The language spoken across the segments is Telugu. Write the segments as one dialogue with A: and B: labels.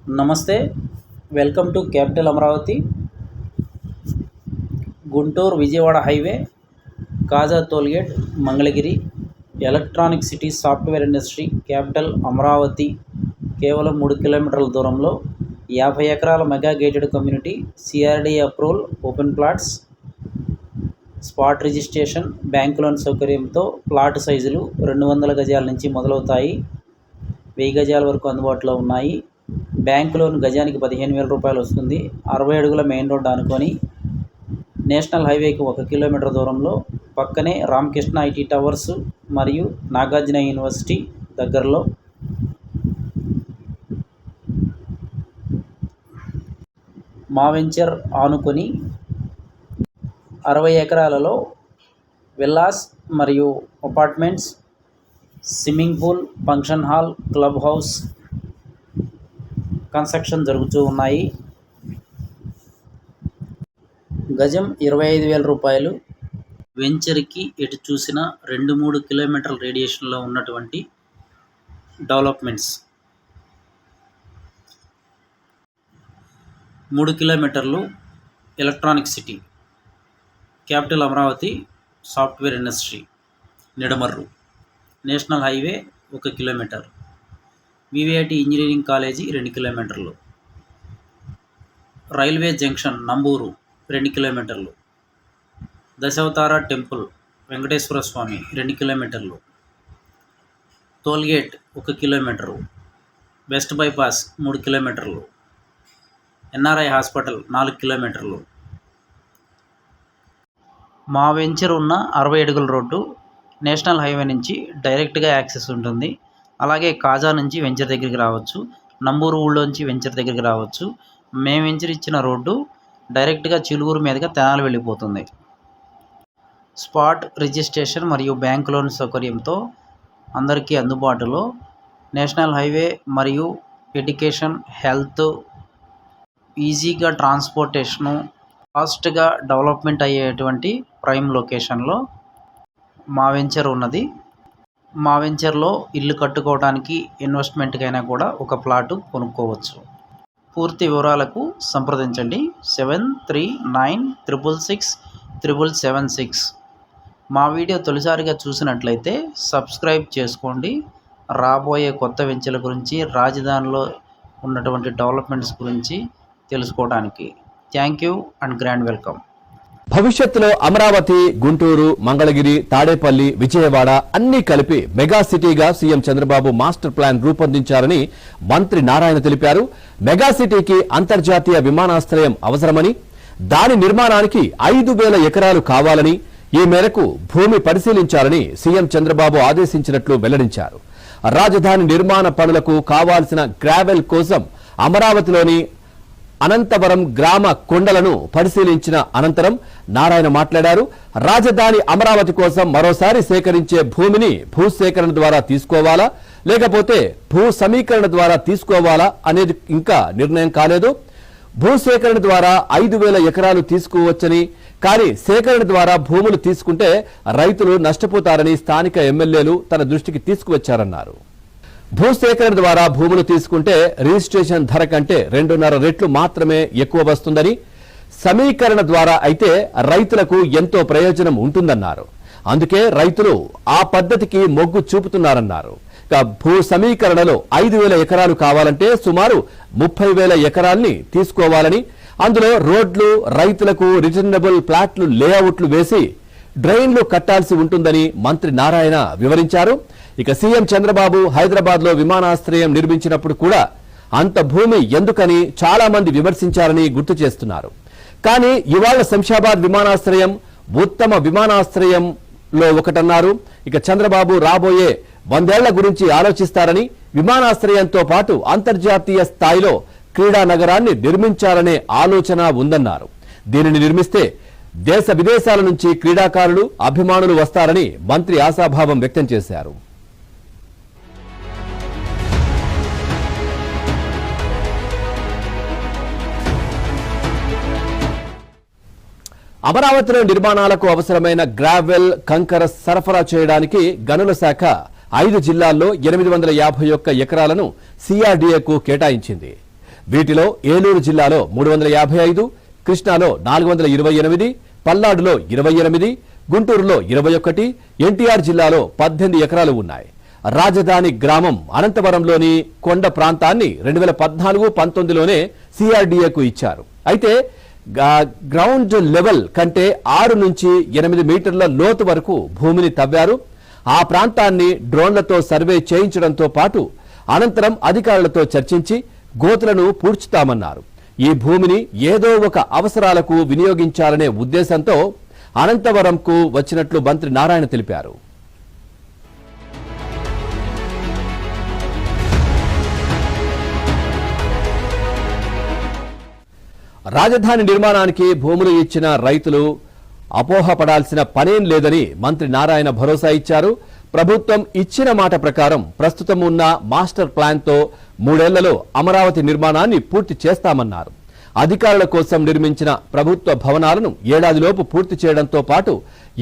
A: నమస్తే, welcome to capital Amaravati. Guntur Vijayawada highway, Kaza tollgate, Mangalagiri, electronic city software industry, capital Amaravati కేవలం 3 కిలోమీటర్ల దూరంలో 50 ఎకరాల mega gated community, CRDA approval, open plots, spot registration, bank loan సౌకర్యంతో ప్లాట్ సైజులు 200 గజాల నుంచి మొదలవుతాయి. 1000 గజాల వరకు అందుబాటులో ఉన్నాయి. బ్యాంకు లోన్ గజానికి 15,000 రూపాయలు వస్తుంది. 60 అడుగుల మెయిన్ రోడ్డు ఆనుకొని నేషనల్ హైవేకి 1 కిలోమీటర్ దూరంలో, పక్కనే రామకృష్ణ ఐటీ టవర్స్ మరియు నాగార్జున యూనివర్సిటీ దగ్గరలో. మా వెంచర్ ఆనుకొని 60 ఎకరాలలో విల్లాస్ మరియు apartments, swimming pool, function hall, club house construction జరుగుతూ ఉన్నాయి. గజం 25,000 రూపాయలు. వెంచర్కి ఎటు చూసినా 2-3 కిలోమీటర్ల రేడియేషన్లో ఉన్నటువంటి డెవలప్మెంట్స్. 3 కిలోమీటర్లు electronic city, capital Amaravati software industry, Nidamarru, national highway 1 kilometre, VVIT engineering college 2 కిలోమీటర్లు, రైల్వే జంక్షన్ నంబూరు 2 కిలోమీటర్లు, దశావతార టెంపుల్ వెంకటేశ్వర స్వామి 2 కిలోమీటర్లు, టోల్గేట్ 1 కిలోమీటరు, వెస్ట్ బైపాస్ 3 కిలోమీటర్లు, ఎన్ఆర్ఐ హాస్పిటల్ 4 కిలోమీటర్లు. మా వెంచర్ ఉన్న 60 అడుగుల రోడ్డు నేషనల్ హైవే నుంచి డైరెక్ట్గా యాక్సెస్ ఉంటుంది. అలాగే కాజా నుంచి వెంచర్ దగ్గరికి రావచ్చు, నంబూరు ఊళ్ళోంచి వెంచర్ దగ్గరికి రావచ్చు. మేము వెంచర్ ఇచ్చిన రోడ్డు డైరెక్ట్గా చిలుకూరు మీదుగా తెనాలి వెళ్ళిపోతుంది. స్పాట్ రిజిస్ట్రేషన్ మరియు బ్యాంక్ లోన్ సౌకర్యంతో అందరికీ అందుబాటులో. నేషనల్ హైవే మరియు ఎడ్యుకేషన్, హెల్త్, ఈజీగా ట్రాన్స్పోర్టేషను, ఫాస్ట్గా డెవలప్మెంట్ అయ్యేటువంటి ప్రైమ్ లొకేషన్లో మా వెంచర్ ఉన్నది. మా వెంచర్లో ఇల్లు కట్టుకోవడానికి, ఇన్వెస్ట్మెంట్కైనా కూడా ఒక ప్లాటు కొనుక్కోవచ్చు. పూర్తి వివరాలకు సంప్రదించండి 7396667776. మా వీడియో తొలిసారిగా చూసినట్లయితే సబ్స్క్రైబ్ చేసుకోండి. రాబోయే కొత్త వెంచర్ల గురించి, రాజధానిలో ఉన్నటువంటి డెవలప్మెంట్స్ గురించి తెలుసుకోవడానికి. Thank you and grand welcome.
B: భవిష్యత్తులో అమరావతి, గుంటూరు, మంగళగిరి, తాడేపల్లి, విజయవాడ అన్ని కలిపి మెగా సిటీగా సీఎం చంద్రబాబు మాస్టర్ ప్లాన్ రూపొందించారని మంత్రి నారాయణ తెలిపారు. మెగా సిటీకి అంతర్జాతీయ విమానాశ్రయం అవసరమని, దాని నిర్మాణానికి 5,000 ఎకరాలు కావాలని, ఈ మేరకు భూమి పరిశీలించాలని సీఎం చంద్రబాబు ఆదేశించినట్లు వెల్లడించారు. రాజధాని నిర్మాణ పనులకు కావాల్సిన గ్రావెల్ కోసం అమరావతిలోని అనంతవరం గ్రామ కొండలను పరిశీలించిన అనంతరం నారాయణ మాట్లాడారు. రాజధాని అమరావతి కోసం మరోసారి సేకరించే భూమిని భూసేకరణ ద్వారా తీసుకోవాలా, లేకపోతే భూ సమీకరణ ద్వారా తీసుకోవాలా అనేది ఇంకా నిర్ణయం కాలేదు. భూసేకరణ ద్వారా 5,000 ఎకరాలు తీసుకోవచ్చని, కానీ సేకరణ ద్వారా భూములు తీసుకుంటే రైతులు నష్టపోతారని స్థానిక ఎమ్మెల్యేలు తన దృష్టికి తీసుకువచ్చారన్నారు. భూసేకరణ ద్వారా భూములు తీసుకుంటే రిజిస్ట్రేషన్ ధర కంటే 2.5 రెట్లు మాత్రమే ఎక్కువ వస్తుందని, సమీకరణ ద్వారా అయితే రైతులకు ఎంతో ప్రయోజనం ఉంటుందన్నారు. అందుకే రైతులు ఆ పద్ధతికి మొగ్గు చూపుతున్నారన్నారు. భూ సమీకరణలో 5,000 ఎకరాలు కావాలంటే సుమారు 30,000 ఎకరాల్ని తీసుకోవాలని, అందులో రోడ్లు, రైతులకు రిటర్నబుల్ ప్లాట్లు లేఅవుట్లు వేసి డ్రైన్లు కట్టాల్సి ఉంటుందని మంత్రి నారాయణ వివరించారు. ఇక సీఎం చంద్రబాబు హైదరాబాద్ లో విమానాశ్రయం నిర్మించినప్పుడు కూడా అంత భూమి ఎందుకని చాలా మంది విమర్శించారని గుర్తు చేస్తున్నారు. కానీ ఇవాళ శంషాబాద్ విమానాశ్రయం ఉత్తమ విమానాశ్రయంలో ఒకటన్నారు. ఇక చంద్రబాబు రాబోయే 100 ఏళ్ల గురించి ఆలోచిస్తారని, విమానాశ్రయంతో పాటు అంతర్జాతీయ స్థాయిలో క్రీడా నగరాన్ని నిర్మించాలనే ఆలోచన ఉందన్నారు. దీనిని నిర్మిస్తే దేశ విదేశాల నుంచి క్రీడాకారులు, అభిమానులు వస్తారని మంత్రి ఆశాభావం వ్యక్తం చేశారు. అమరావతిలో నిర్మాణాలకు అవసరమైన గ్రావెల్, కంకర సరఫరా చేయడానికి గనుల శాఖ 5 జిల్లాల్లో 851 ఎకరాలను సిఆర్డీఏకు కేటాయించింది. వీటిలో ఏలూరు జిల్లాలో 355, కృష్ణాలో 428, పల్నాడులో 28, గుంటూరులో 21, ఎన్టీఆర్ జిల్లాలో 18 ఎకరాలు ఉన్నాయి. రాజధాని గ్రామం అనంతవరంలోని కొండ ప్రాంతాన్ని 2014-19లోనే సిఆర్డీఏకు ఇచ్చారు. అయితే గ్రౌండ్ లెవెల్ కంటే 6 నుంచి 8 మీటర్ల లోతు వరకు భూమిని తవ్వారు. ఆ ప్రాంతాన్ని డ్రోన్లతో సర్వే చేయించడంతో పాటు అనంతరం అధికారులతో చర్చించి గోతులను పూడ్చుతామన్నారు. ఈ భూమిని ఏదో ఒక అవసరాలకు వినియోగించాలనే ఉద్దేశంతో అనంతవరంకు వచ్చినట్లు మంత్రి నారాయణ తెలిపారు. రాజధాని నిర్మాణానికి భూములు ఇచ్చిన రైతులు అపోహపడాల్సిన పనేం లేదని మంత్రి నారాయణ భరోసా ఇచ్చారు. ప్రభుత్వం ఇచ్చిన మాట ప్రకారం ప్రస్తుతం ఉన్న మాస్టర్ ప్లాన్తో 3 ఏళ్లలో అమరావతి నిర్మాణాన్ని పూర్తి చేస్తామన్నారు. అధికారుల కోసం నిర్మించిన ప్రభుత్వ భవనాలను ఏడాదిలోపు పూర్తి చేయడంతో పాటు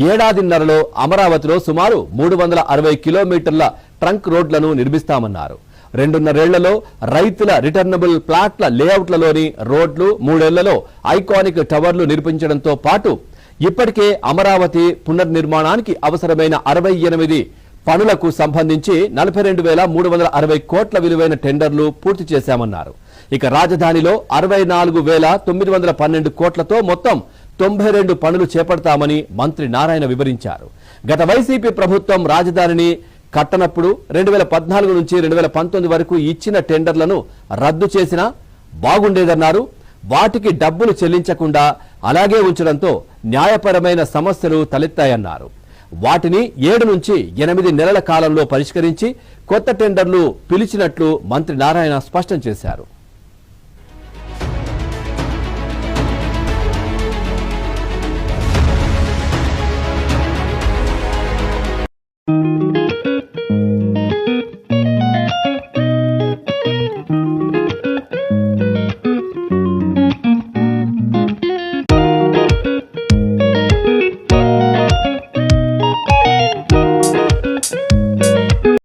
B: ఏడాదిన్నరలో అమరావతిలో సుమారు 360 కిలోమీటర్ల ట్రంక్ రోడ్లను నిర్మిస్తామన్నారు. 2.5 ఏళ్లలో రైతుల రిటర్నబుల్ ప్లాట్ల లేఅవుట్లలోని రోడ్లు, 3 ఏళ్లలో ఐకానిక్ టవర్లు నిర్మించడంతో పాటు ఇప్పటికే అమరావతి పునర్నిర్మాణానికి అవసరమైన 68 పనులకు సంబంధించి 42,360 కోట్ల విలువైన టెండర్లు పూర్తి చేశామన్నారు. ఇక రాజధానిలో 64,912 కోట్లతో మొత్తం 92 పనులు చేపడతామని మంత్రి నారాయణ వివరించారు. గత వైసీపీ ప్రభుత్వం రాజధానిని కట్టనప్పుడు 2014 నుంచి 2019 వరకు ఇచ్చిన టెండర్లను రద్దు చేసినా బాగుండేదన్నారు. వాటికి డబ్బులు చెల్లించకుండా అలాగే ఉంచడంతో న్యాయపరమైన సమస్యలు తలెత్తాయన్నారు. వాటిని 7 నుంచి 8 నెలల కాలంలో పరిష్కరించి కొత్త టెండర్లు పిలిచినట్లు మంత్రి నారాయణ స్పష్టం చేశారు.